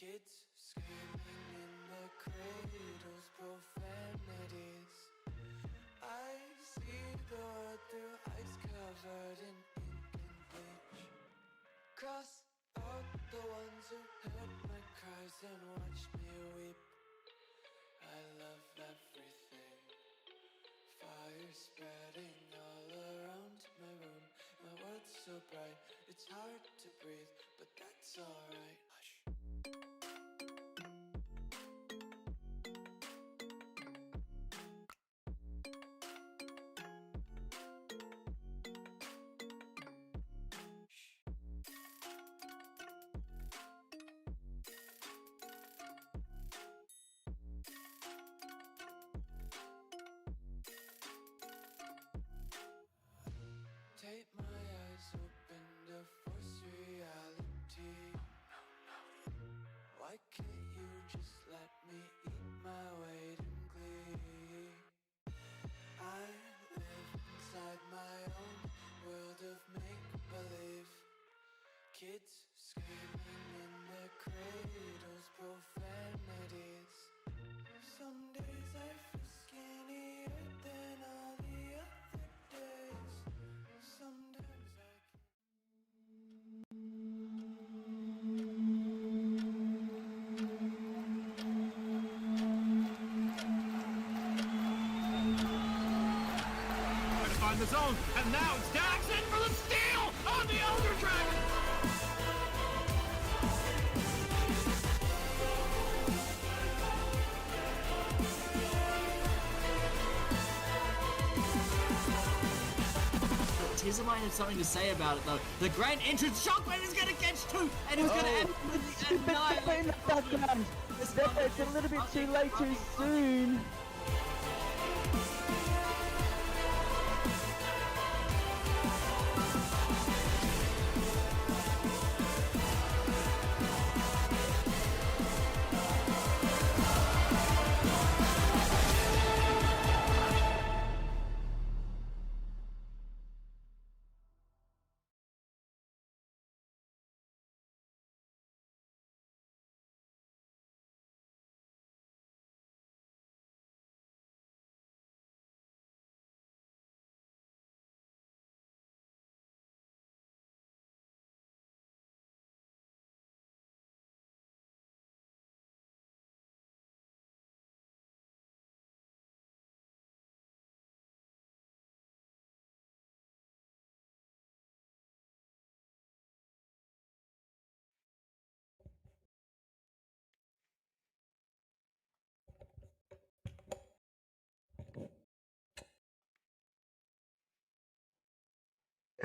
Kids screaming in the cradles, profanities. I see the world through ice covered in ink and bleach. Cross out the ones who heard my cries and watched me weep. I love everything. Fire spreading all around my room. My world's so bright, it's hard to breathe, but that's alright. Hush. Tape my eyes open to force reality. Why can't you just let me eat my weight in glee? I live inside my own world of make-believe. Kids screaming in their cradles, profanities. Some days I feel skinnier than all the other days. Sometimes I Find the zone, and now it's Daxon for the steal on the Elder Dragon! Tizza might have something to say about it though. The grand entrance, Shockwave is going to catch two, and he's going to end with the in the background. It's a little bit too late, too soon.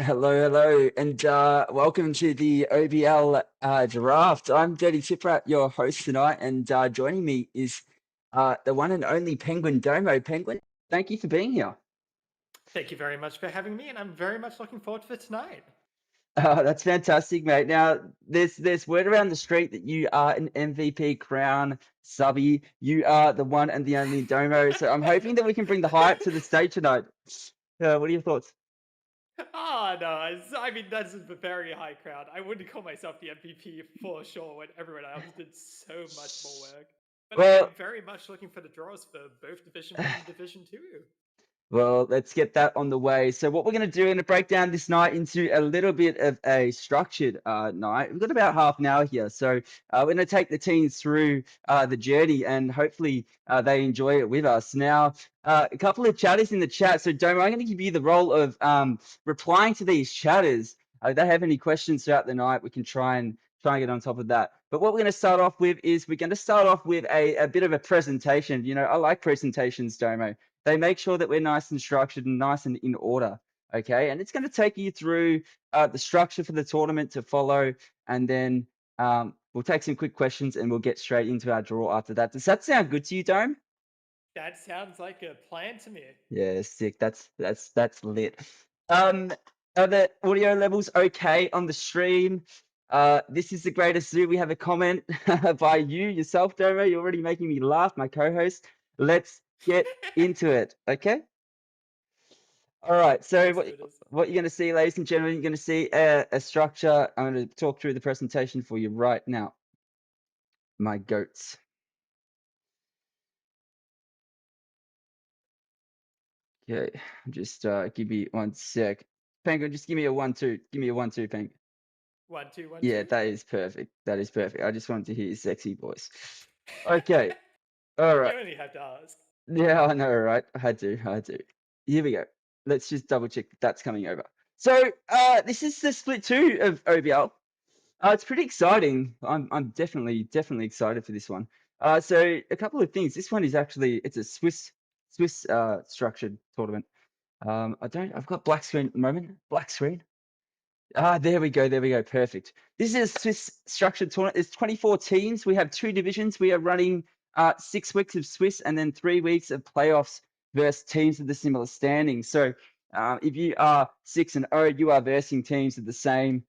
Hello, and welcome to the OBL draft. I'm Dirty Tiprat, your host tonight, and joining me is the one and only Penguin Domo. Penguin, thank you for being here. Thank you very much for having me, and I'm very much looking forward to tonight. That's fantastic, mate. Now, there's word around the street that you are an MVP crown subby. You are the one and the only Domo. So I'm hoping that we can bring the hype to the stage tonight. What are your thoughts? Oh, no, I mean, that's a very high crowd. I wouldn't call myself the MVP for sure when everyone else did so much more work. But Well, I am very much looking for the draws for both Division 1 and Division 2. Well, let's get that on the way. So what we're going to do, we're going to break down this night into a little bit of a structured night. We've got about half an hour here. So we're going to take the teams through the journey, and hopefully they enjoy it with us. Now, a couple of chatters in the chat. So Doma, I'm going to give you the role of replying to these chatters. If they have any questions throughout the night, we can try and get on top of that. But what we're going to start off with is we're going to start off with a bit of a presentation. You know, I like presentations, Domo. They make sure that we're nice and structured and nice and in order, okay? And it's going to take you through the structure for the tournament to follow, and then we'll take some quick questions and we'll get straight into our draw after that. Does that sound good to you, Dome? That sounds like a plan to me. Yeah, sick. That's lit. Are the audio levels okay on the stream? This is the greatest zoo. We have a comment by you yourself, Domo. You're already making me laugh, my co-host. Let's get into it, okay? All right, so what you're going to see, ladies and gentlemen, you're going to see a structure. I'm going to talk through the presentation for you right now. my goats. Okay, just give me 1 sec. Penguin, just give me a 1-2. Give me a 1-2, Penguin. 1-2, 1-2. Yeah, that is perfect. That is perfect. I just wanted to hear your sexy voice. Okay. All You right. only have to ask. Yeah, I know, right? I had to. Here we go. Let's just double check that's coming over. So, this is the split 2 of OBL. It's pretty exciting. I'm definitely excited for this one. So a couple of things. This one is actually it's a Swiss structured tournament. I've got black screen at the moment. Black screen. There we go. Perfect. This is a Swiss structured tournament. It's 24 teams. We have 2 divisions. We are running 6 weeks of Swiss and then 3 weeks of playoffs versus teams with the similar standing. So if you are 6-0, you are versing teams with the same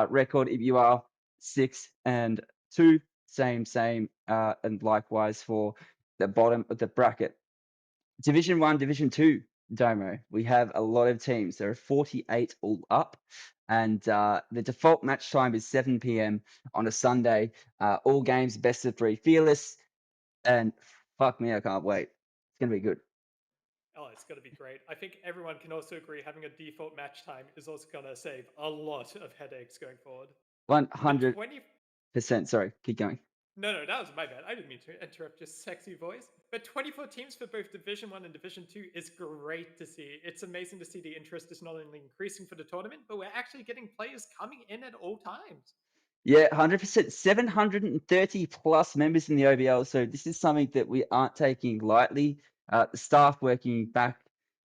record. If you are 6-2, same, and likewise for the bottom of the bracket. Division 1, Division 2, Domo. We have a lot of teams. There are 48 all up. And the default match time is 7 p.m. on a Sunday. All games best of 3 fearless. And fuck me, I can't wait. It's going to be good. Oh, it's going to be great. I think everyone can also agree having a default match time is also going to save a lot of headaches going forward. 100%. 20... Sorry, keep going. No, that was my bad. I didn't mean to interrupt your sexy voice. But 24 teams for both Division 1 and Division 2 is great to see. It's amazing to see the interest is not only increasing for the tournament, but we're actually getting players coming in at all times. Yeah, 100%. 730 plus members in the OBL. So this is something that we aren't taking lightly. The staff working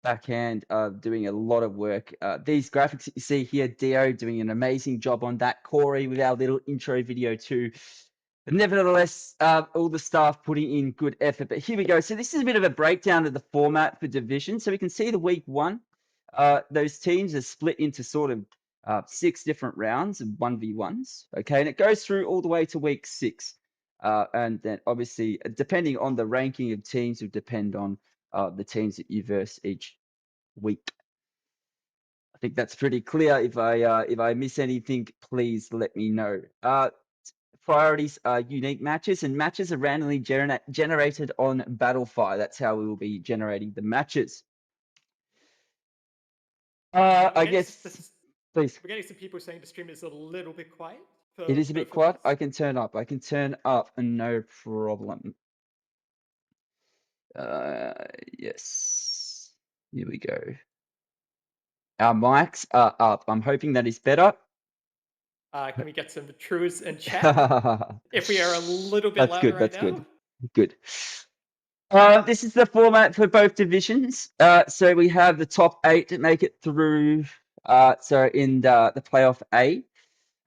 backhand, doing a lot of work. These graphics that you see here, Dio doing an amazing job on that. Corey with our little intro video too. But nevertheless, all the staff putting in good effort. But here we go. So this is a bit of a breakdown of the format for division. So we can see the week 1. Those teams are split into sort of 6 different rounds of 1v1s. Okay, and it goes through all the way to week 6. And then obviously, depending on the ranking of teams, will depend on the teams that you verse each week. I think that's pretty clear. If I miss anything, please let me know. Priorities are unique matches, and matches are randomly generated on Battlefire. That's how we will be generating the matches. I guess, please. We're getting some people saying the stream is a little bit quiet. It is a bit quiet. I can turn up. No problem. Yes. Here we go. Our mics are up. I'm hoping that is better. Can we get some truths in chat? If we are a little bit louder right now. Good. This is the format for both divisions. So we have the top 8 that make it through. So in the playoff A,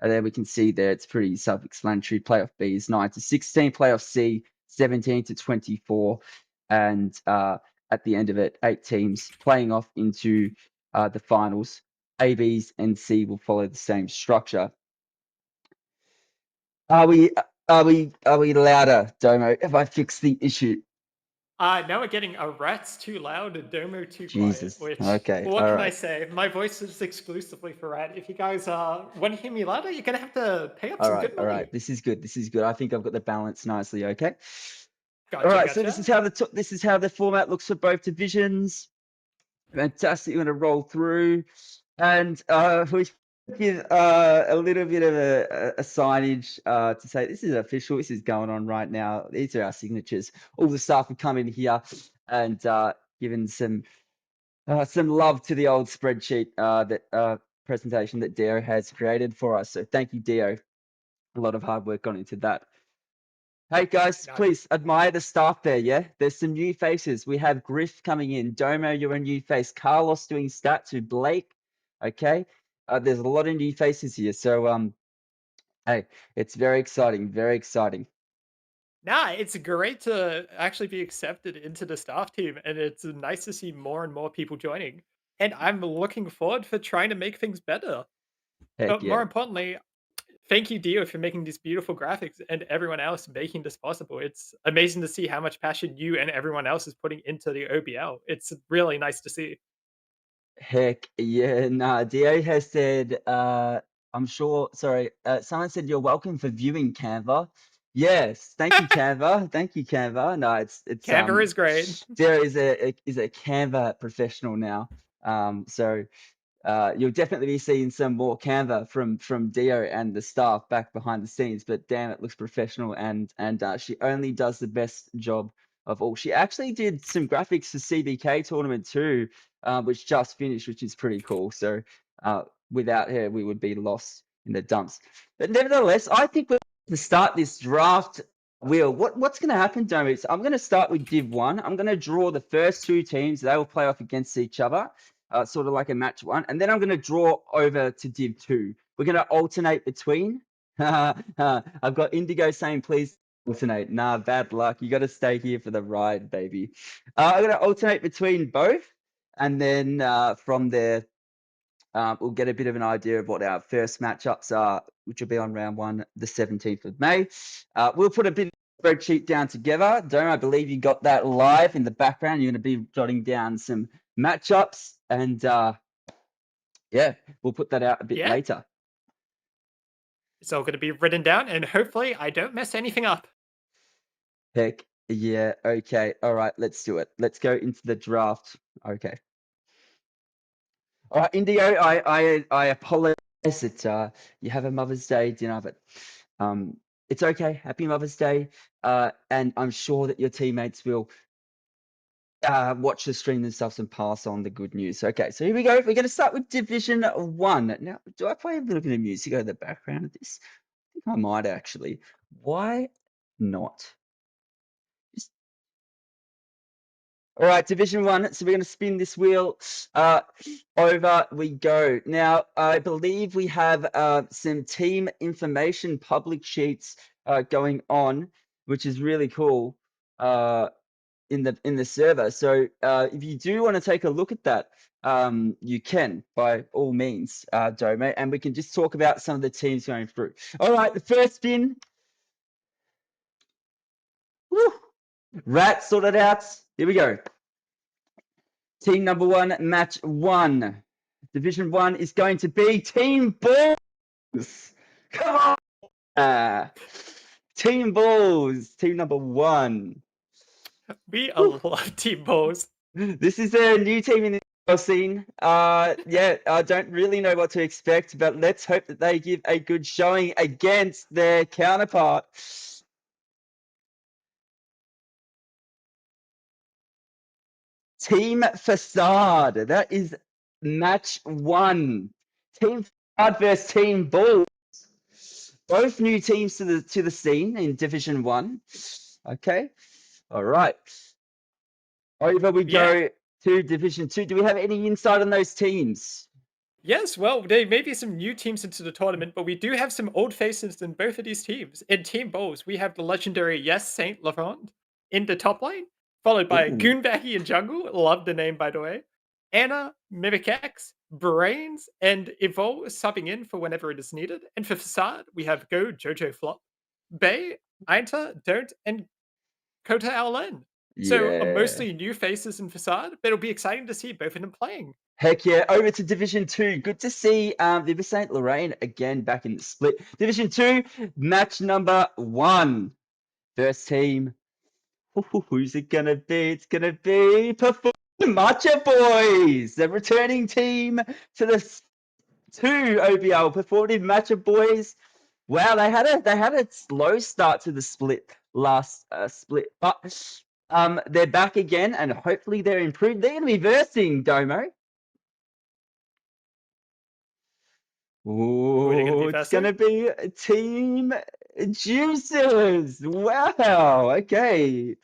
and then we can see there it's pretty self-explanatory. Playoff B is 9-16, playoff C 17-24, and at the end of it, 8 teams playing off into the finals. A, B's, and C will follow the same structure. Are we louder, Domo? Have I fixed the issue? Now we're getting a Rat's too loud and Domo too Jesus. quiet. Which, Okay. what all can right. I say? My voice is exclusively for Rat. If you guys want to hear me louder, you're gonna have to pay up some good money. All right. This is good. I think I've got the balance nicely. Okay. Gotcha, All right. gotcha. So this is how the format looks for both divisions. Fantastic. You're going to roll through, and we give a little bit of a signage to say this is official. This is going on right now. These are our signatures. All the staff have come in here and given some love to the old spreadsheet that presentation that Dio has created for us. So thank you, Dio. A lot of hard work gone into that. Hey guys, please admire the staff there, yeah? There's some new faces. We have Griff coming in. Domo, you're a new face. Carlos doing stats with Blake. Okay. There's a lot of new faces here. So hey, it's very exciting, very exciting. Nah, it's great to actually be accepted into the staff team, and it's nice to see more and more people joining. And I'm looking forward for trying to make things better. Heck yeah. More importantly, thank you, Dio, for making these beautiful graphics and everyone else making this possible. It's amazing to see how much passion you and everyone else is putting into the OBL. It's really nice to see. Heck yeah. Nah, Dio has said, I'm sure, sorry, someone said you're welcome for viewing Canva. Yes, thank you, Canva. Thank you, Canva. No, it's Canva is great. there is a Canva professional now. So you'll definitely be seeing some more Canva from Dio and the staff back behind the scenes. But damn, it looks professional, and she only does the best job of all. She actually did some graphics for CBK tournament too, which just finished, which is pretty cool. So without her, we would be lost in the dumps. But nevertheless, I think we're to start this draft wheel. What's going to happen, Domi? I'm going to start with Div 1. I'm going to draw the first two teams. They will play off against each other, sort of like a match one. And then I'm going to draw over to Div 2. We're going to alternate between. I've got Indigo saying, please alternate. Nah, bad luck. You got to stay here for the ride, baby. I'm going to alternate between both. And then from there, we'll get a bit of an idea of what our first matchups are, which will be on round 1, the 17th of May. We'll put a bit of a spreadsheet down together. Dome, I believe you got that live in the background. You're going to be jotting down some matchups, and yeah, we'll put that out a bit later. It's all going to be written down, and hopefully I don't mess anything up. Heck yeah. Okay. All right. Let's do it. Let's go into the draft. Okay. All right, Indigo, I apologize that you have a Mother's Day dinner, but it's okay. Happy Mother's Day. And I'm sure that your teammates will watch the stream themselves and pass on the good news. Okay, so here we go. We're going to start with Division 1. Now, do I play a little bit of music over the background of this? I think I might actually. Why not? All right, Division 1. So we're going to spin this wheel. Over we go. Now, I believe we have some team information public sheets going on, which is really cool in the server. So if you do want to take a look at that, you can by all means, Dome, and we can just talk about some of the teams going through. All right, the first spin. Woo. Rat sorted out. Here we go. Team number 1, match 1. Division 1 is going to be Team Balls. Come on. Team Balls, team number 1. We love Team Balls. This is a new team in the OBL scene. Yeah, I don't really know what to expect, but let's hope that they give a good showing against their counterpart. Team Facade. That is match 1. Team Facade versus Team Balls. Both new teams to the scene in Division 1. Okay. All right. Over we go to Division 2. Do we have any insight on those teams? Yes, well, there may be some new teams into the tournament, but we do have some old faces in both of these teams. In Team Balls, we have the legendary Yes Saint Laurent in the top lane, followed by Goonbacky in jungle. Love the name, by the way. Anna, Mimic X, Brains, and Evolve subbing in for whenever it is needed. And for Facade, we have Go, Jojo Flop, Bay, Ainta, Don't, and Kota Aolen. So mostly new faces in Facade, but it'll be exciting to see both of them playing. Heck yeah. Over to Division 2. Good to see Viva St. Lorraine again back in the split. Division 2, match number 1. First team. Who's it going to be? It's going to be Performing Matcha Boys, the returning team to the 2 OBL. Performative Matcha Boys. Wow, they had a slow start to the split last split, but they're back again, and hopefully they're improved. They're going to be versing Domo. Ooh, it's going to be Team Juices. Wow. Okay.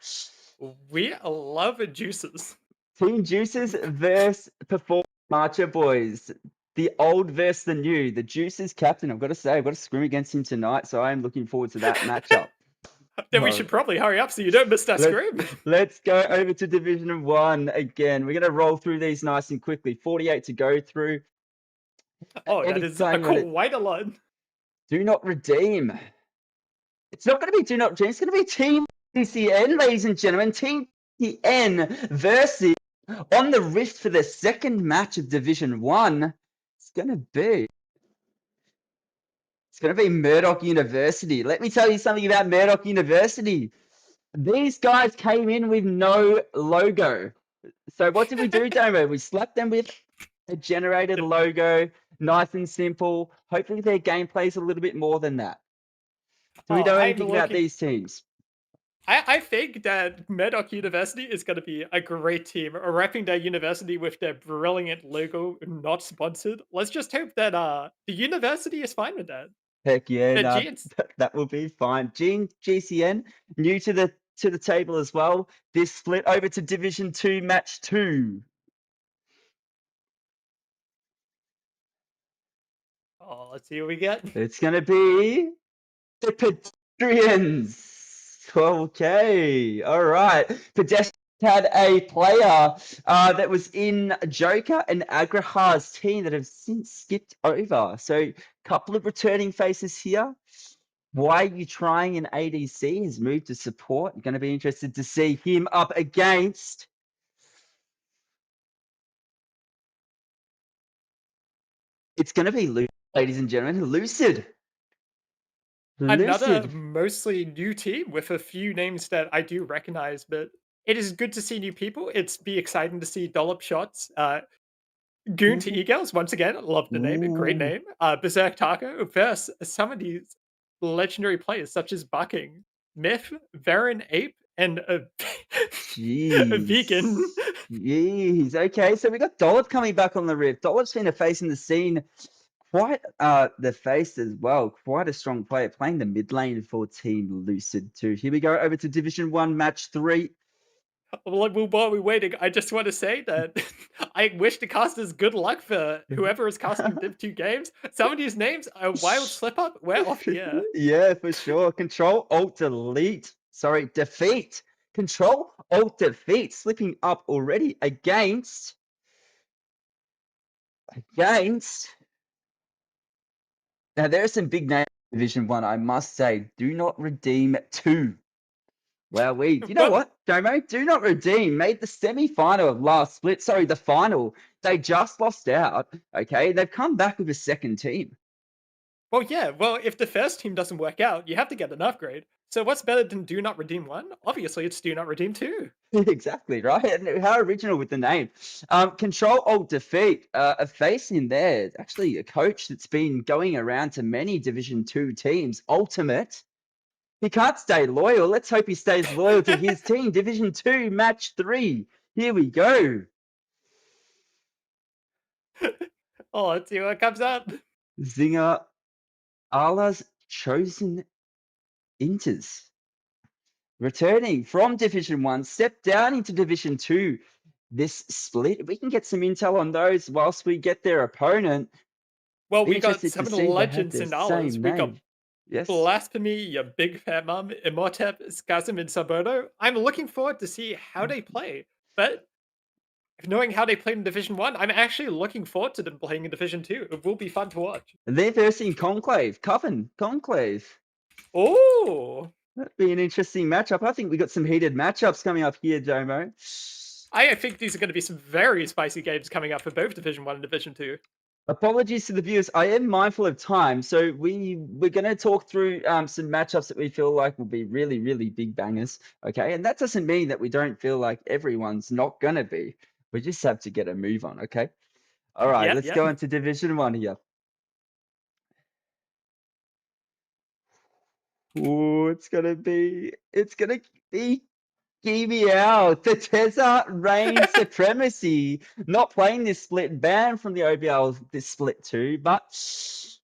We love Juices. Team Juices versus Perform Matcha Boys. The old versus the new. The Juices captain, I've got to say, I've got to scrim against him tonight, so I am looking forward to that matchup. Then we should probably hurry up so you don't miss that scrim. Let's go over to Division 1 again. We're going to roll through these nice and quickly. 48 to go through. Oh, that is quite a lot. Do not redeem. It's not going to be do not redeem. It's going to be Team TCN, ladies and gentlemen. Team TCN versus on the Rift for the second match of Division 1. It's going to It's going to be Murdoch University. Let me tell you something about Murdoch University. These guys came in with no logo. So what did we do, Domo? We slapped them with a generated logo, nice and simple. Hopefully their gameplay is a little bit more than that. Do we know I'm anything about looking. these teams? I think that Murdoch University is going to be a great team, repping their university with their brilliant logo, not sponsored. Let's just hope that the university is fine with that. Heck yeah, The nah, Giants. that will be fine. GCN, new to the table as well. This split over to Division 2, Match 2. Oh, let's see what we get. It's going to be the Pedestrians. Okay, all right. Pedestrians had a player that was in Joker and Agrahar's team that have since skipped over. So a couple of returning faces here. Why are you trying an ADC? Has moved to support. You're going to be interested to see him up against. It's going to be Lucid, ladies and gentlemen. Lucid. Another Lucid. mostly new team with a few names that I do recognize, but it is good to see new people. It's be exciting to see Dollop Shots, Goon to Egals, once again, love the name, great Ooh, name. Berserk Taco versus some of these legendary players such as Bucking, Myth, Varen Ape, and a jeez. Vegan. Jeez. Okay, so we got Dollop coming back on the rift. Dollop's been a face in the scene. Quite the face as well. Quite a strong player playing the mid lane for Team Lucid too. Here we go over to Division 1 Match 3. Well, while we're waiting, I just want to say that I wish the casters good luck for whoever is casting Div 2 games. Some of these names are wild slip up. We're off the air. Yeah, for sure. Control Alt Delete. Sorry, defeat. Control Alt Defeat. Slipping up already against. Now there are some big names in Division 1, I must say. Do not redeem 2. Wow, you know Well, what, Domo? Do not redeem. Made the semi-final of last split. Sorry, the final. They just lost out. Okay, they've come back with a second team. well, yeah. Well, if the first team doesn't work out, you have to get an upgrade. So what's better than Do Not Redeem 1? Obviously, it's Do Not Redeem 2. Exactly, right? And how original with the name. Control Alt Defeat. A face in there. Actually, a coach that's been going around to many Division 2 teams. Ultimate. He can't stay loyal. Let's hope he stays loyal to his team. Division 2, Match 3. Here we go. Oh, let's see what comes up. Zinger. Allah's chosen Inters. Returning from Division 1, step down into Division 2. This split, we can get some intel on those whilst we get their opponent. Well, Be we got interested some to of the see they have legends the in ours. same We got name. Yes. Blasphemy, your big fat mum, Imhotep, Scasm, and Saboto. I'm looking forward to see how they play. But knowing how they played in Division 1, I'm actually looking forward to them playing in Division 2. It will be fun to watch. And they're versing Conclave. Coven. Conclave. Oh! That'd be an interesting matchup. I think we got some heated matchups coming up here, Domo. I think these are going to be some very spicy games coming up for both Division 1 and Division 2. Apologies to the viewers. I am mindful of time, so we're going to talk through some matchups that we feel like will be really, really big bangers. Okay, and that doesn't mean that we don't feel like everyone's not going to be. We just have to get a move on. Okay. All right, let's go into Division 1 here. Oh, it's gonna be Kiwi out. The Teza reign supremacy. Not playing this split, banned from the OBL this split too, but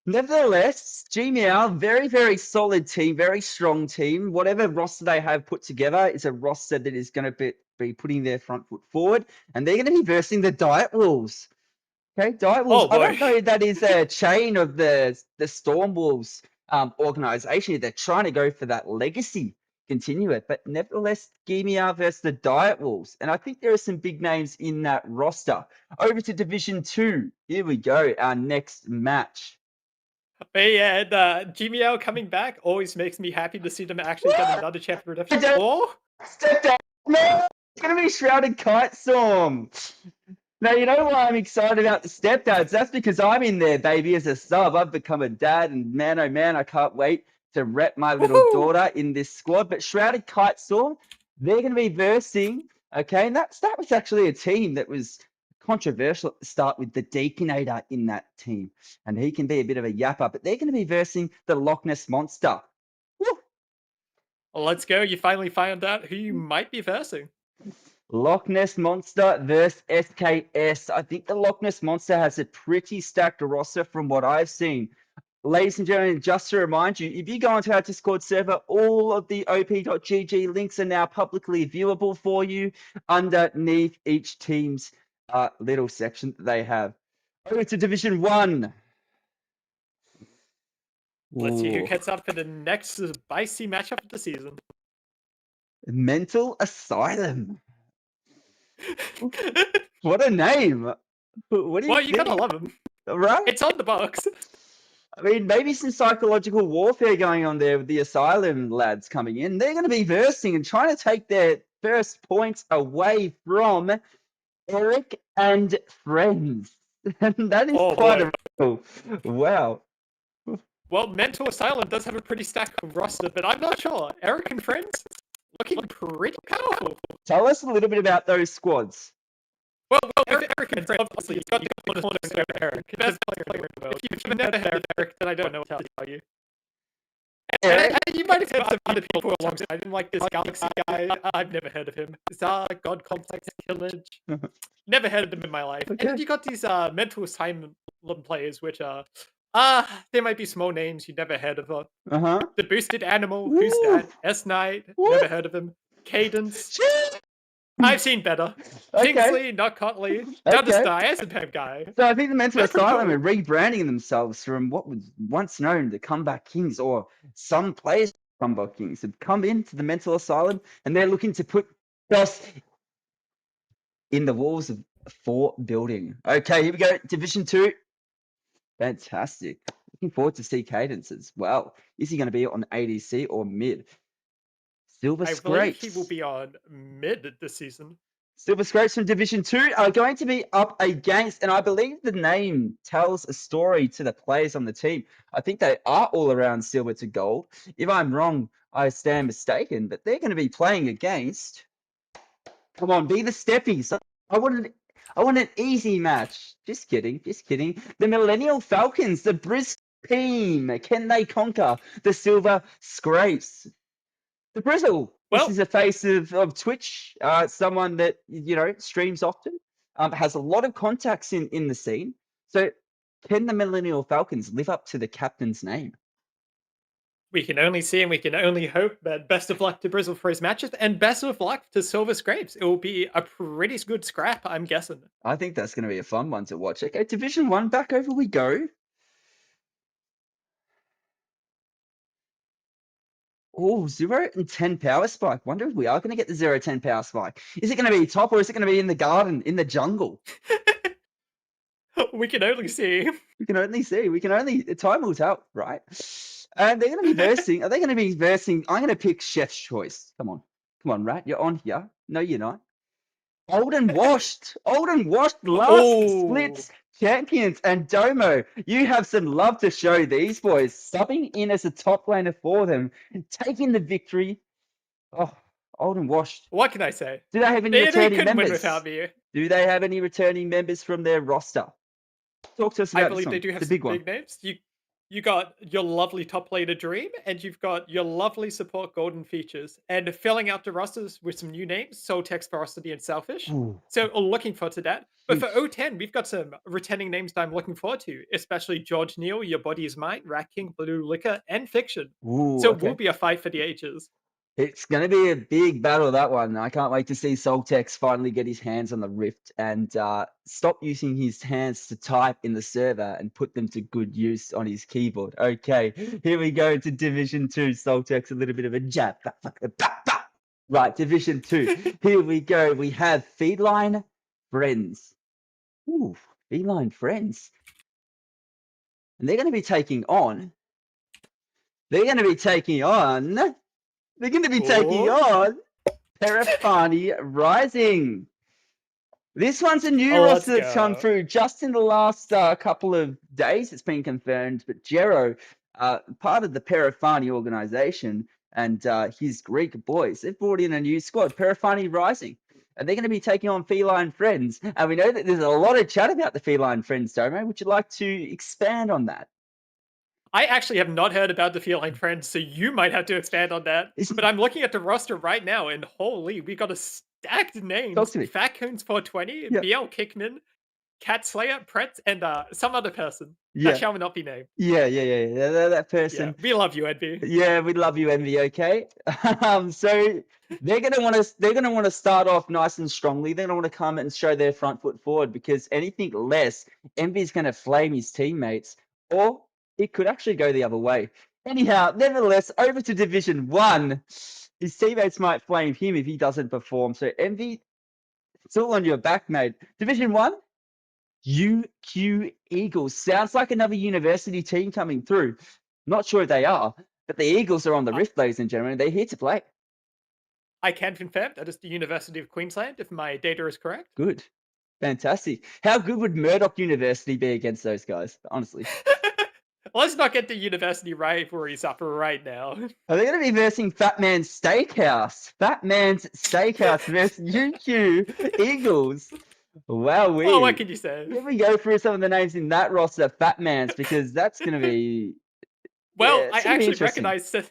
nevertheless, G Meow, very, very solid team, very strong team. Whatever roster they have put together is a roster that is going to be putting their front foot forward, and they're going to be versing the Diet Wolves. Okay, Diet Wolves. Oh, I don't boy. know that is a chain of the Storm Wolves organization. They're trying to go for that legacy, continue it. But nevertheless, Gimia versus the Diet Wolves. And I think there are some big names in that roster. Over to Division 2. Here we go, our next match. But yeah, and GML coming back always makes me happy to see them actually get another champion redemption. Oh! Step down. No! It's going to be Shrouded Kite Storm. Now, you know why I'm excited about the stepdads? That's because I'm in there, baby, as a sub. I've become a dad, and man, oh man, I can't wait to rep my little Woohoo! daughter in this squad. But Shrouded Kite Storm, they're going to be versing, okay? And that was actually a team that was controversial at the start with the Deaconator in that team. And he can be a bit of a yapper, but they're going to be versing the Loch Ness Monster. Woo! Well, let's go. You finally found out who you might be versing. Loch Ness Monster versus SKS. I think the Loch Ness Monster has a pretty stacked roster from what I've seen. Ladies and gentlemen, just to remind you, if you go onto our Discord server, all of the op.gg links are now publicly viewable for you underneath each team's little section that they have. Over to Division 1. Let's see who Ooh. gets up for the next spicy matchup of the season. Mental Asylum. What a name. What do you Well, you gotta think? love him. Right? It's on the box. I mean, maybe some psychological warfare going on there with the Asylum lads coming in. They're going to be versing and trying to take their first points away from Eric and friends. And that is Oh, quite boy. a wow. Well, Mental Asylum does have a pretty stacked roster, but I'm not sure. Eric and friends looking pretty powerful. Tell us a little bit about those squads. Well, Eric and friends, obviously, you've got the cornerstone of Eric, best player in the world. If you've never heard of Eric, then I don't know what to tell you. And you might have heard some other people alongside him, like this Galaxy guy. I've never heard of him. Czar, God Complex, Killage. Never heard of them in my life. Okay. And then you got these Mental Asylum players, which are they might be small names you never heard of. Uh-huh. The Boosted Animal, who's Woo! that? S-Knight, Woo! never heard of him. Cadence, I've seen better. Okay. Kingsley, not Cotley. Okay. Dudastai, S&Pam guy. So I think the Mental They're pretty Asylum cool. are rebranding themselves from what was once known the Comeback Kings, or some players Comeback Kings have come into the Mental Asylum and they're looking to put us in the walls of a fort building. Okay, here we go. Division 2. Fantastic. Looking forward to see Cadence as well. Is he going to be on ADC or mid? Silver I believe Scrapes. he will be on mid this season. Silver Scrapes from Division 2 are going to be up against, and I believe the name tells a story to the players on the team. I think they are all around silver to gold. If I'm wrong, I stand mistaken, but they're going to be playing against. Come on, be the Steppies. I want an easy match. Just kidding, just kidding. The Millennial Falcons, the Brisk team. Can they conquer the Silver Scrapes? The Brizzle. This Well- is a face of Twitch. Someone that streams often. Has a lot of contacts in the scene. So, can the Millennial Falcons live up to the captain's name? We can only see and we can only hope. But best of luck to Brizzle for his matches, and best of luck to Silver Scrapes. It will be a pretty good scrap, I'm guessing. I think that's going to be a fun one to watch. Okay, Division 1, back over we go. Oh, 0 and 10 power spike. Wonder if we are going to get the 0-10 power spike. Is it going to be top, or is it going to be in the garden, in the jungle? We can only see. We can only see. Time will tell, right? And they're going to be versing. Are they going to be versing? I'm going to pick Chef's Choice. Come on, Rat. You're on here. No, you're not. Old and Washed. Last splits champions. And Domo, you have some love to show these boys. Subbing in as a top laner for them, taking the victory. Oh, Old and Washed. What can I say? Do they have any They returning couldn't win members? without me. Do they have any returning members from their roster? Talk to us about I believe this they one. do have the some big one. big names. You got your lovely top laner Dream, and you've got your lovely support Golden Features, and filling out the rosters with some new names: Soltex, Ferocity, and Selfish. Ooh. So looking forward to that. But for Huge. O10, we've got some returning names that I'm looking forward to, especially George Neal, Your Body Is Mine, Rat King, Blue Liquor, and Fiction. Ooh, So okay. it will be a fight for the ages. It's going to be a big battle, that one. I can't wait to see Soltex finally get his hands on the Rift and stop using his hands to type in the server and put them to good use on his keyboard. Okay, here we go to Division 2. Soltex, a little bit of a jab. Right, Division 2. Here we go. We have Feline Friends. Ooh, Feline Friends. And they're going to be taking on... They're going to be taking on Terrafani Rising. This one's a new Oh, let's roster that's come go. through just in the last couple of days. It's been confirmed, but Jero, part of the Perifani organization, and his Greek boys, they've brought in a new squad, Perifani Rising, and they're going to be taking on Feline Friends. And we know that there's a lot of chat about the Feline Friends, Domo. Would you like to expand on that? I actually have not heard about the Feline Friends, so you might have to expand on that. Isn't- But I'm looking at the roster right now, and holy, we got a stacked Talk names: to me. Fat Coons 420, Yeah. BL Kickman, Cat Slayer, Pretz, and some other person Yeah. that shall not be named. Yeah. That person. Yeah, we love you, Envy. Yeah, we love you, Envy. Okay. So they're gonna want to start off nice and strongly. They're gonna want to come and show their front foot forward, because anything less, Envy's gonna flame his teammates, or it could actually go the other way. Anyhow, nevertheless, over to Division 1. His teammates might flame him if he doesn't perform. So Envy, it's all on your back, mate. Division 1, UQ Eagles. Sounds like another university team coming through. Not sure if they are, but the Eagles are on the rift, ladies and gentlemen. They're here to play. I can confirm that is the University of Queensland, if my data is correct. Good. Fantastic. How good would Murdoch University be against those guys, honestly? Let's not get the university rivalries up right now. Are they going to be versing Fat Man's Steakhouse? Fat Man's Steakhouse versus UQ Eagles. Wow, Well, what can you say? Can we go through some of the names in that roster, Fat Man's, because that's going to be... Well, yeah, I it's gonna be actually interesting. recognize.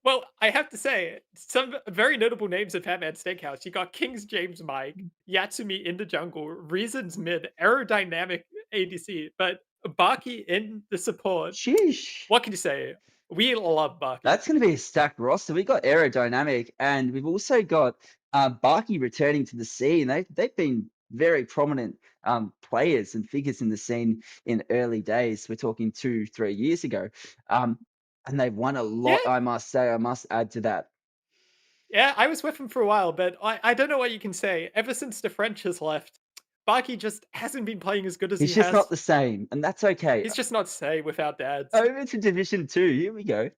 Well, I have to say, some very notable names of Fat Man Steakhouse. You got King's James Mike, Yatsumi in the jungle, Reasons mid, aerodynamic ADC, but Baki in the support. Sheesh. What can you say? We love Baki. That's going to be a stacked roster. We got Aerodynamic, and we've also got Baki returning to the scene. They've been very prominent players and figures in the scene in early days. We're talking 2-3 years ago, and they've won a lot. Yeah. I must say, I must add to that. Yeah, I was with him for a while, but I don't know what you can say. Ever since the French has left, Baki just hasn't been playing as good as He's he just has. not the same, and that's okay. He's just not say without dads. Over to Division 2. Here we go.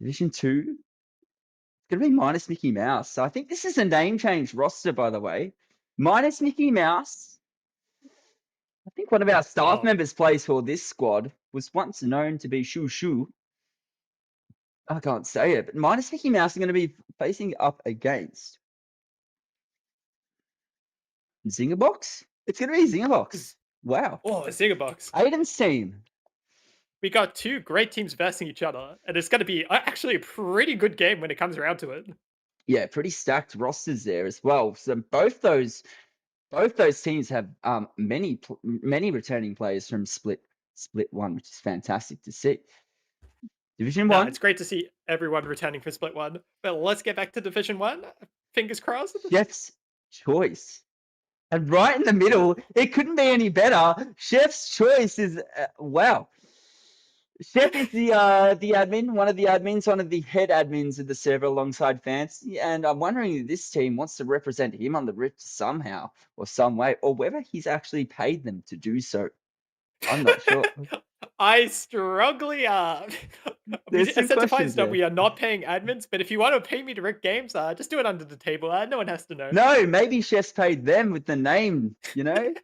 Division 2. It's going to be minus Mickey Mouse. So I think this is a name change roster, by the way. Minus Mickey Mouse. I think one of our staff members plays for this squad. Was once known to be Shoo Shoo. I can't say it, but minus Mickey Mouse are going to be facing up against Zingerbox. It's going to be Zingerbox. Wow. Oh, Zingerbox. Aiden's team. We got two great teams versing each other, and it's going to be actually a pretty good game when it comes around to it. Yeah, pretty stacked rosters there as well. So both those teams have many returning players from Split 1, which is fantastic to see. Division 1. It's great to see everyone returning for Split 1. But let's get back to Division 1. Fingers crossed. Chef's Choice. And right in the middle, it couldn't be any better. Chef's Choice is wow. Chef is the admin, one of the admins, one of the head admins of the server alongside Fancy, and I'm wondering if this team wants to represent him on the Rift somehow or some way, or whether he's actually paid them to do so. I'm not sure. I strongly There's some it said to questions Fines that there. we are not paying admins, but if you want to pay me to Rick Games, just do it under the table. No one has to know. No, maybe Chef's paid them with the name, you know?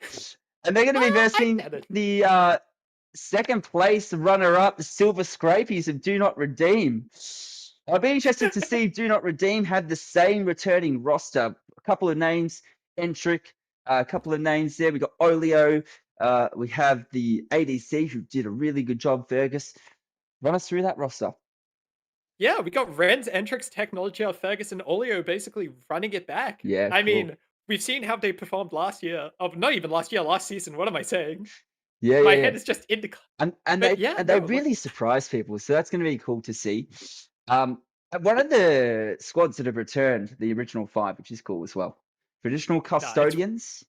And they're going to be versing get it. the second place runner-up, the Silver Scrapies of Do Not Redeem. I'd be interested to see if Do Not Redeem had the same returning roster. A couple of names, Entric, a couple of names there. We got Olio. We have the ADC who did a really good job, Fergus. Run us through that roster. Yeah, we got Ren's, Entrix, Technology, Fergus, and Olio basically running it back. Yeah, I cool. mean, we've seen how they performed last year. Oh, not even last year, last season. What am I saying? Yeah, My head is just in the. And But they yeah, and they no, really surprised people, so that's going to be cool to see. One of the squads that have returned, the original 5, which is cool as well. Traditional Custodians,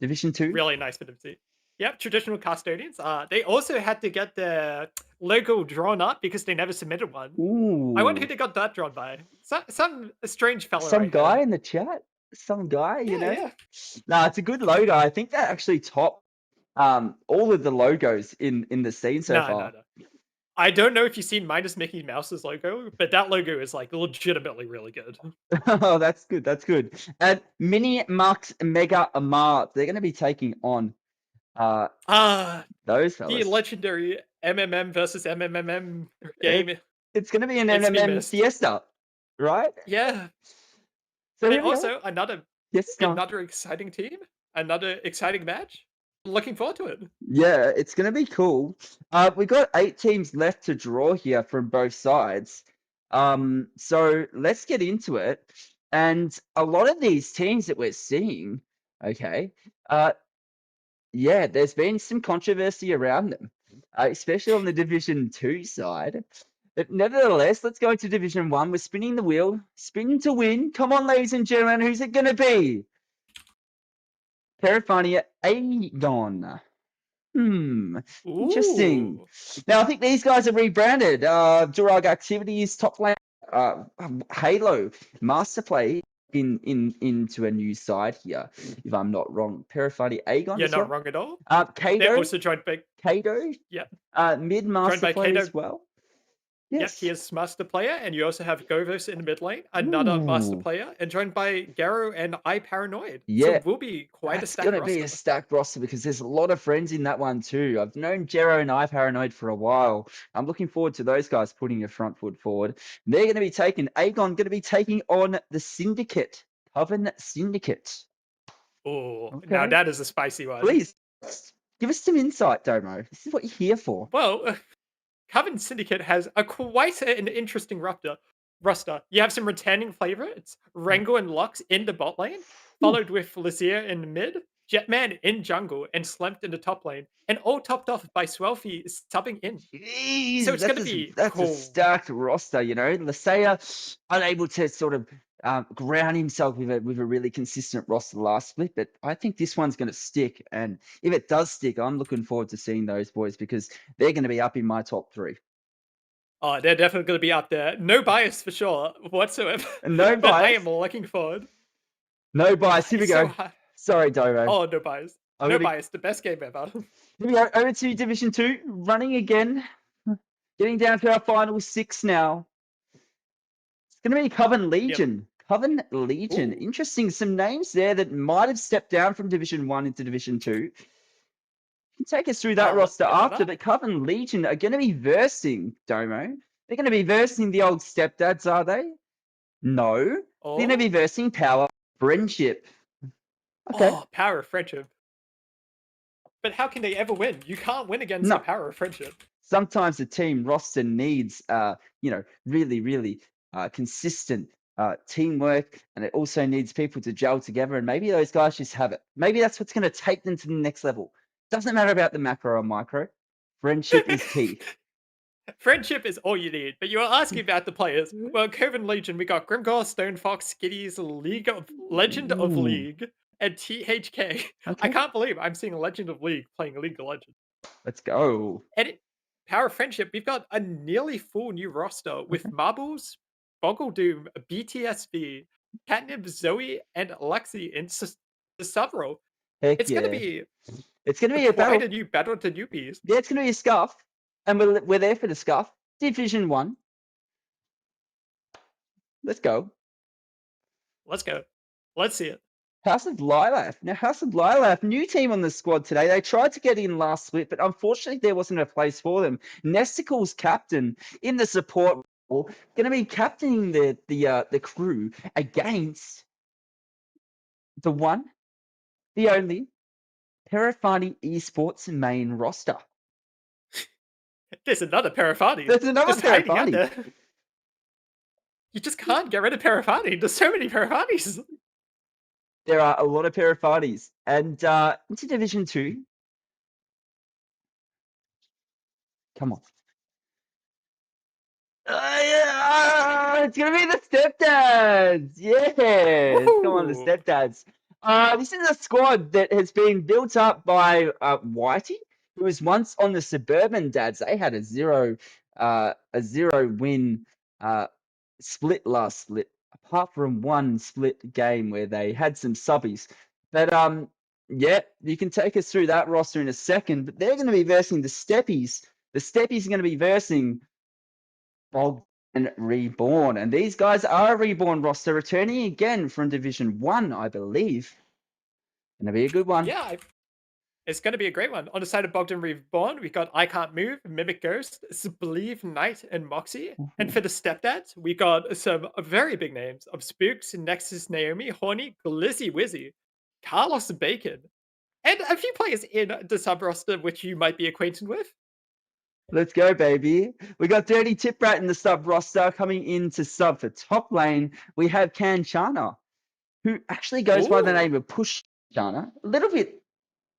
Division 2. Really nice for them to see. Yep, traditional custodians. They also had to get their logo drawn up because they never submitted one. Ooh. I wonder who they got that drawn by. Some strange fella. Some right guy here. in the chat. Some guy, you know. Yeah. No, it's a good logo. I think that actually topped all of the logos in the scene so far. No. I don't know if you've seen minus Mickey Mouse's logo, but that logo is like legitimately really good. Oh, that's good. That's good. And Mini Max Mega Mart, they're going to be taking on those The fellas. legendary MMM versus MMM It, game. it's going to be an It's been MMM missed. Fiesta, right? Yeah, So but here we go. also Yes, go on. another exciting team, another exciting match. Looking forward to it. Yeah, it's going to be cool. We've got 8 teams left to draw here from both sides. So let's get into it. And a lot of these teams that we're seeing, okay, yeah, there's been some controversy around them, especially on the Division 2 side. But nevertheless, let's go into Division 1. We're spinning the wheel, spin to win. Come on, ladies and gentlemen, who's it going to be? Terrafania Aegon. Interesting. Ooh. Now, I think these guys are rebranded. Durag Activities, Top Lane, Halo, Masterplay into a new side here, if I'm not wrong. Perifani Aegon You're as not well. wrong at all. They're Kato, also joined by Mid joined by Masterplay Kato. as well. Yep, Yes. he is master player, and you also have Govos in the mid lane, another master Ooh. player, and joined by Garo and I Paranoid. So Yeah, it will be quite a that's stacked going to roster. be a stacked roster because there's a lot of friends in that one too. I've known Jero and I Paranoid for a while. I'm looking forward to those guys putting a front foot forward. They're going to be taking Aegon, going to be taking on the Syndicate, Coven Syndicate. Oh, now Okay, that is a spicy one. please give us some insight, Domo. This is what you're here for. Well, Coven Syndicate has quite an interesting roster. You have some returning favorites, Rango and Lux in the bot lane, followed with Lysia in the mid, Jetman in jungle, and Slempt in the top lane, and all topped off by Swelfie subbing in. So Jeez, it's going to be that's a cool. stacked roster, you know. Lysia unable to sort of ground himself with a really consistent roster last split, but I think this one's going to stick. And if it does stick, I'm looking forward to seeing those boys because they're going to be up in my top 3. Oh, they're definitely going to be up there. No bias for sure whatsoever. No But I bias. am looking forward. No bias. Here we It's so go. hard. Sorry, Domo. Oh, no bias. I'm No gonna bias. The best game ever. Here we go. Over to Division 2, running again. Getting down to our final 6 now. It's going to be Coven Legion. Coven Legion. Ooh. Interesting. Some names there that might have stepped down from Division 1 into Division 2. You can take us through that Let's roster get to after, that. but Coven Legion are going to be versing, Domo. They're going to be versing the old stepdads, are they? No. They're going to be Oh, versing Power Friendship. Okay. oh, power of friendship. But how can they ever win? You can't win against No. the power of friendship. Sometimes the team roster needs, really, really consistent teamwork, and it also needs people to gel together. And maybe those guys just have it. Maybe that's what's going to take them to the next level. Doesn't matter about the macro or micro. Friendship is key. Friendship is all you need, but you were asking about the players. Well, Coven Legion, we got Grimgar, Stonefox, Skitties, Legend of Ooh, League, and THK. I okay, can't believe I'm seeing Legend of League playing League of Legends. let's go. And Power of Friendship, we've got a nearly full new roster with Marbles, Boggle Doom, BTSV, Catnip, Zoe, and Lexi in the sub-role. Heck It's going to yeah. be It's going to be a quite battle. a new battle to newbies. Yeah, it's going to be a scuff. And we're there for the scuff. Division 1. Let's go. Let's go. Let's see it. House of Lilac. Now, House of Lilac, new team on the squad today. They tried to get in last split, but unfortunately, there wasn't a place for them. Nesticle's captain in the support role, going to be captaining the crew against the one, the only, Perifani Esports main roster. There's another Parafani. There's another Just hiding out Perifani. there. You just can't get rid of Parafani. There's so many Parafanis. There are a lot of Perifanis. And into Division 2. Come on. It's gonna be the stepdads. Yes, come on, the Woohoo! stepdads. This is a squad that has been built up by Whitey, who was once on the Suburban Dads. They had a zero win split last split, apart from one split game where they had some subbies. But yeah, you can take us through that roster in a second. But they're going to be versing the Steppies, The Steppies are going to be versing Bog and Reborn. And these guys are a Reborn roster, returning again from Division 1, I believe. Going to be a good one. Yeah, it's going to be a great one. On the side of Bogdan Reborn, we got I Can't Move, Mimic Ghost, Believe Knight, and Moxie. And for the stepdads, we got some very big names of Spooks, Nexus Naomi, Horny, Glizzy Wizzy, Carlos Bacon, and a few players in the sub roster which you might be acquainted with. Let's go, baby. We got Dirty Tip Rat in the sub roster. Coming into sub for top lane, we have Kanchana, who actually goes by the name of Push Chana. A little bit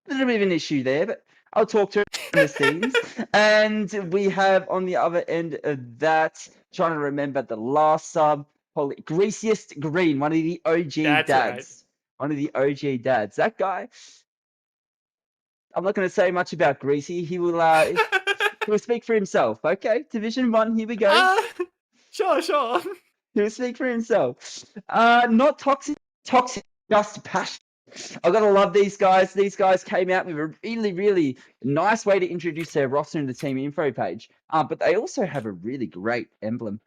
of an issue there, but I'll talk to her behind the scenes. And we have on the other end of that, trying to remember the last sub, Greasiest Green, one of the OG That's dads. right. One of the OG dads. That guy, I'm not going to say much about Greasy. He will speak for himself. Okay, Division 1, here we go. Sure. He'll speak for himself. Not toxic, just passion. I've got to love these guys. These guys came out with a really, really nice way to introduce their roster in the team info page. But they also have a really great emblem.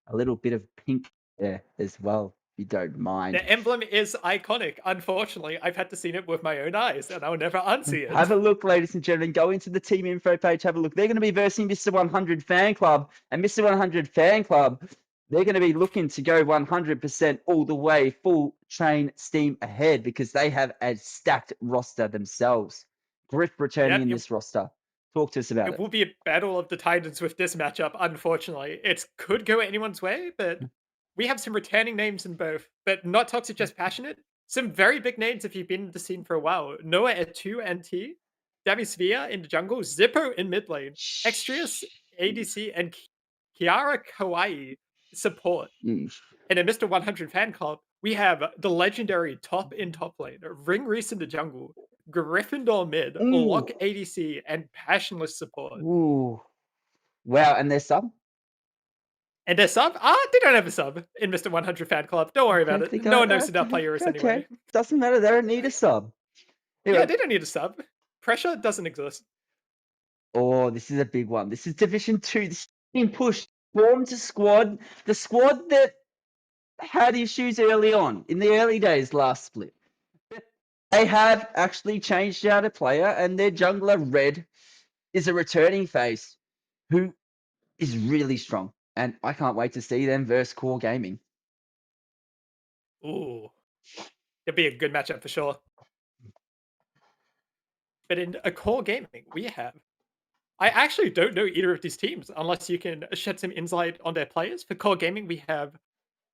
A little bit of pink there as well, if you don't mind. The emblem is iconic. Unfortunately, I've had to see it with my own eyes, and I'll never unsee it. Have a look, ladies and gentlemen. Go into the team info page. Have a look. They're going to be versing Mr. 100 Fan Club. And Mr. 100 Fan Club, they're going to be looking to go 100% all the way, full train steam ahead, because they have a stacked roster themselves. Griff returning in this roster. Talk to us about it. It will be a battle of the titans with this matchup, unfortunately. It could go anyone's way, but we have some returning names in both, but not toxic, just passionate. Some very big names if you've been in the scene for a while. Noah at 2 NT, Damisphere in the jungle, Zippo in mid lane, Extrius, ADC, and Kiara Kawaii support. And in Mr. 100 Fan Club, we have the legendary top in top lane, Ring Reese in the jungle, Gryffindor mid, Lock ADC, and Passionless support. Ooh. Wow, and their sub? And their sub? They don't have a sub in Mr. 100 Fan Club. Don't worry about it. No one knows who that player is anyway. Doesn't matter. They don't need a sub. Anyway. Yeah, they don't need a sub. Pressure doesn't exist. Oh, this is a big one. This is Division 2. This is being pushed. Formed to squad. The squad that had issues early on, in the early days last split. They have actually changed out a player, and their jungler, Red, is a returning face who is really strong. And I can't wait to see them versus Core Gaming. Ooh. It'll be a good matchup for sure. But in a Core Gaming, we have... I actually don't know either of these teams, unless you can shed some insight on their players. For Core Gaming, we have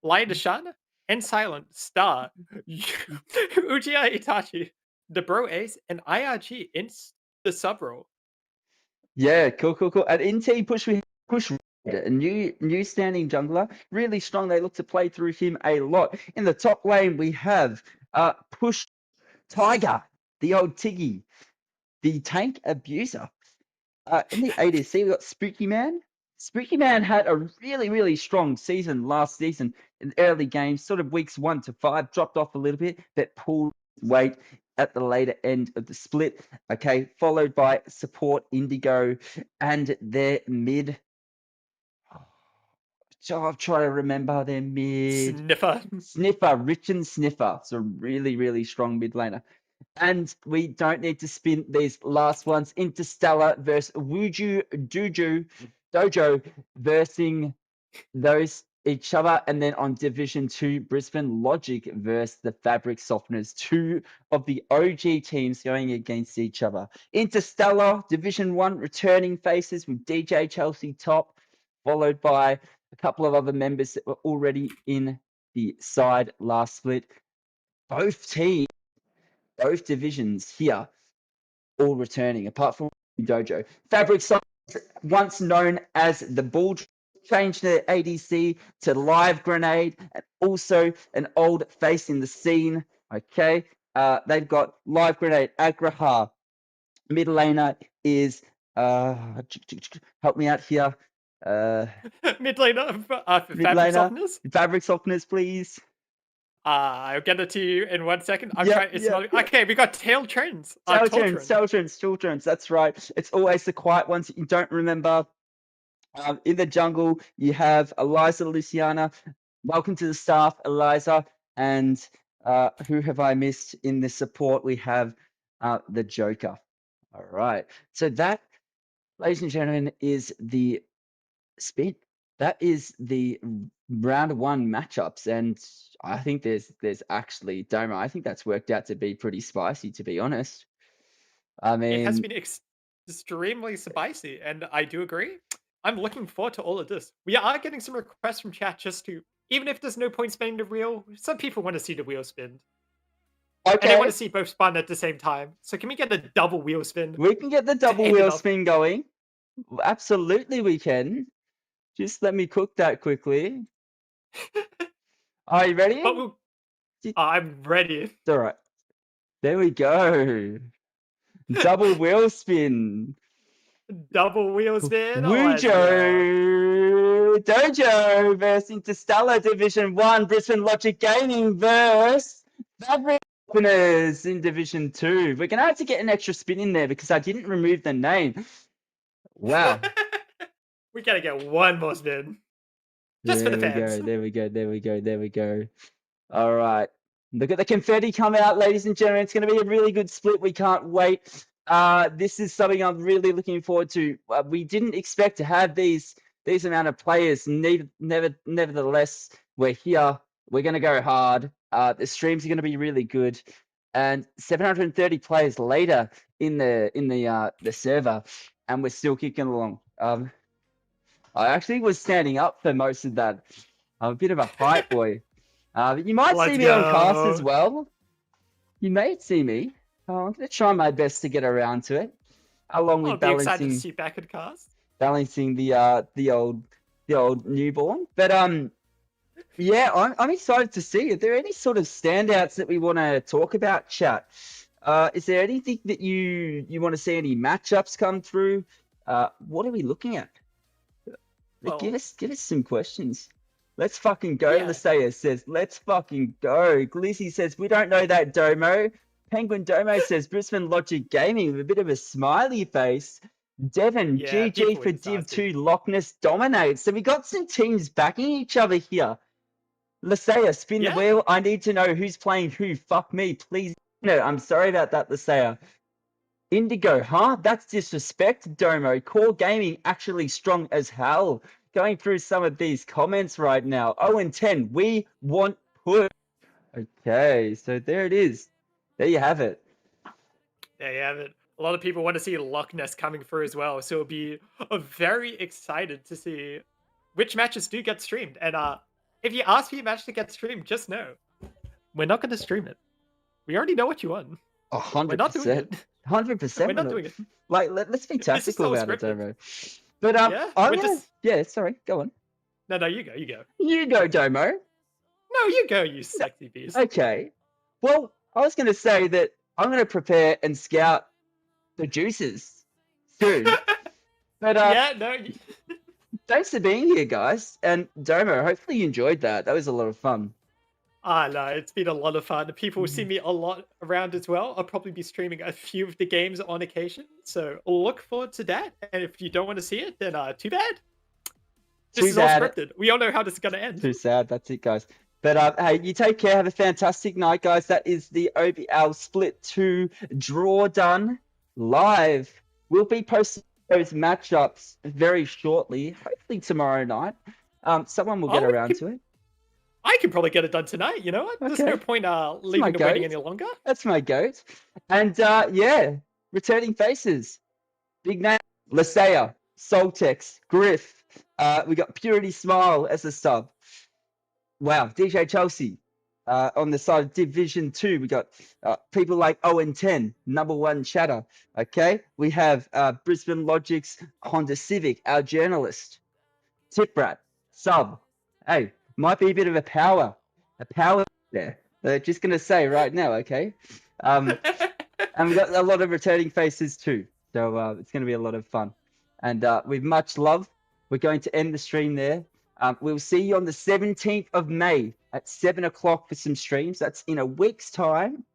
Lai Deshan, and Silent, Star, Uchiha Itachi, the Bro Ace, and IRG in the sub role. Yeah, cool. And NT push a new standing jungler, really strong. They look to play through him a lot. In the top lane, we have Push Tiger, the old Tiggy, the tank abuser. In the ADC, we got Spooky Man. Spooky Man had a really, really strong season last season in early games, sort of weeks 1 to 5, dropped off a little bit, but pulled weight at the later end of the split. Okay, followed by Support Indigo and their mid. So I'll try to remember their mid. Sniffer, Rich and Sniffer. So really, really strong mid laner. And we don't need to spin these last ones. Interstellar versus Wuju Dojo versing those each other. And then on Division 2, Brisbane Logic versus the Fabric Softeners. 2 of the OG teams going against each other. Interstellar, Division 1, returning faces with DJ Chelsea top, followed by a couple of other members that were already in the side last split. Both divisions here, all returning, apart from Dojo. Fabric Softeners, once known as the Bull, changed their ADC to Live Grenade, and also an old face in the scene. Okay, they've got Live Grenade, Agraha. Mid laner is help me out here. Mid laner, Fabric Softeners. Fabric Softeners, please. I'll get it to you in 1 second. I'm Yep, trying. It's yep, not okay. We got tail trends. Children's. That's right. It's always the quiet ones that you don't remember. In the jungle, you have Eliza Luciana. Welcome to the staff, Eliza. And who have I missed in the support? We have the Joker. All right. So that, ladies and gentlemen, is the spin. That is the round one matchups, and I think there's actually Doma. I think that's worked out to be pretty spicy, to be honest. I It has mean, been extremely spicy, and I do agree. I'm looking forward to all of this. We are getting some requests from chat just to, even if there's no point spinning the wheel, some people want to see the wheel spin. And they want okay, to see both spun at the same time. So can we get a double wheel spin? we can get the double end it wheel off? spin going. Absolutely, we can. Just let me cook that quickly. Are you ready? But we'll, I'm ready. All right. There we go. Double wheel spin. Double wheel spin. Let's go. Wujo Dojo versus Interstellar Division 1, Brisbane Logic Gaming versus Fabric Openers in Division 2. We're going to have to get an extra spin in there because I didn't remove the name. Wow. We gotta get one more spin. Just for the fans. There we go. All right. Look at the confetti come out, ladies and gentlemen. It's going to be a really good split. We can't wait. This is something I'm really looking forward to. We didn't expect to have these amount of players. Nevertheless, we're here. We're going to go hard. The streams are going to be really good. And 730 players later in the server, and we're still kicking along. I actually was standing up for most of that. I'm a bit of a hype boy. You might see me on cast as well. You may see me. I'm going to try my best to get around to it, along with I'll be excited to see you back at cast. balancing the old newborn. But yeah, I'm excited to see. Are there any sort of standouts that we want to talk about, chat? Is there anything that you want to see any matchups come through? What are we looking at? Well, give us some questions. Let's fucking go. Yeah. Lasea says, let's fucking go. Glizzy says, we don't know that, Domo. Penguin Domo says, Brisbane Logic Gaming with a bit of a smiley face. Devon, Yeah, GG people for were Div excited. 2 Loch Ness dominates. So we got some teams backing each other here. Lasea, spin the Yeah. wheel. I need to know who's playing who. Fuck me, please. No, I'm sorry about that, Lasea. Indigo, huh? That's disrespect, Domo. Core Gaming actually strong as hell. Going through some of these comments right now. 0-10, we want push. Okay, so there it is. There you have it. There you have it. A lot of people want to see Loch Ness coming through as well, so it'll be very excited to see which matches do get streamed. And if you ask for your match to get streamed, just know we're not going to stream it. We already know what you want. 100%. We're not doing it. 100%. We're not doing it. Like, let's be tactical about it, scripted. Domo. But yeah, sorry, go on. No, you go. You go, Domo. No, you go, you sexy beast. Okay. Well, I was going to say that I'm going to prepare and scout the juices soon. But yeah, no. thanks for being here, guys. And Domo, hopefully you enjoyed that. That was a lot of fun. No, it's been a lot of fun. People see me a lot around as well. I'll probably be streaming a few of the games on occasion, so look forward to that. And if you don't want to see it, then too bad. This is all scripted. We all know how this is going to end. Too sad. That's it, guys. But hey, you take care. Have a fantastic night, guys. That is the OBL Split 2 draw done live. We'll be posting those matchups very shortly, hopefully tomorrow night. Someone will get around to it. I can probably get it done tonight. You know what? There's no point leaving the waiting any longer. That's my goat. And yeah, returning faces. Big name. Lasea, Soltex, Griff. We got Purity Smile as a sub. Wow, DJ Chelsea. On the side of Division 2, we got people like 0-10, number one chatter. Okay, we have Brisbane Logic's Honda Civic, our journalist. Tiprat, sub. Hey, might be a bit of a power there. Just gonna say right now, okay. And we got a lot of returning faces too, so it's gonna be a lot of fun. And with much love, we're going to end the stream there. We'll see you on the 17th of May at 7 o'clock for some streams. That's in a week's time.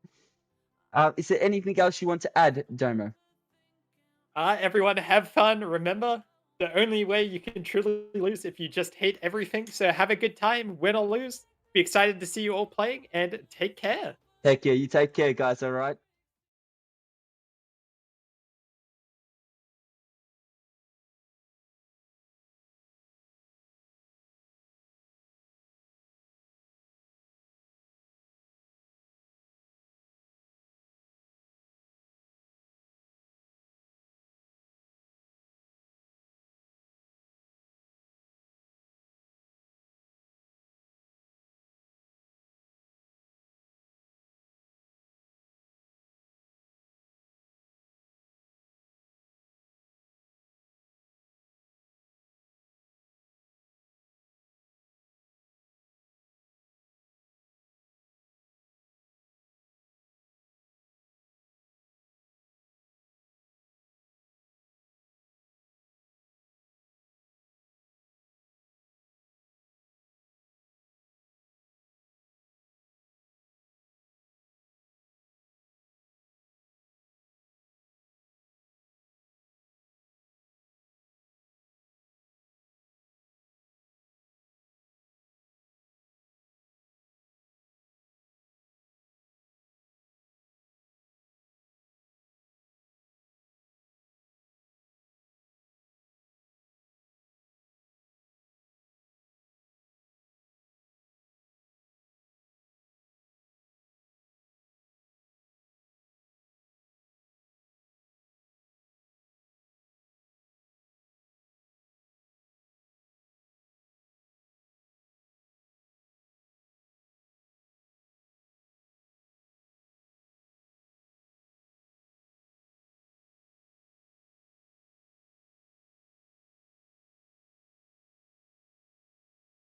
Is there anything else you want to add, Domo? Everyone have fun. Remember, the only way you can truly lose if you just hate everything. So have a good time, win or lose. Be excited to see you all playing, and take care. Take care. You take care, guys. All right.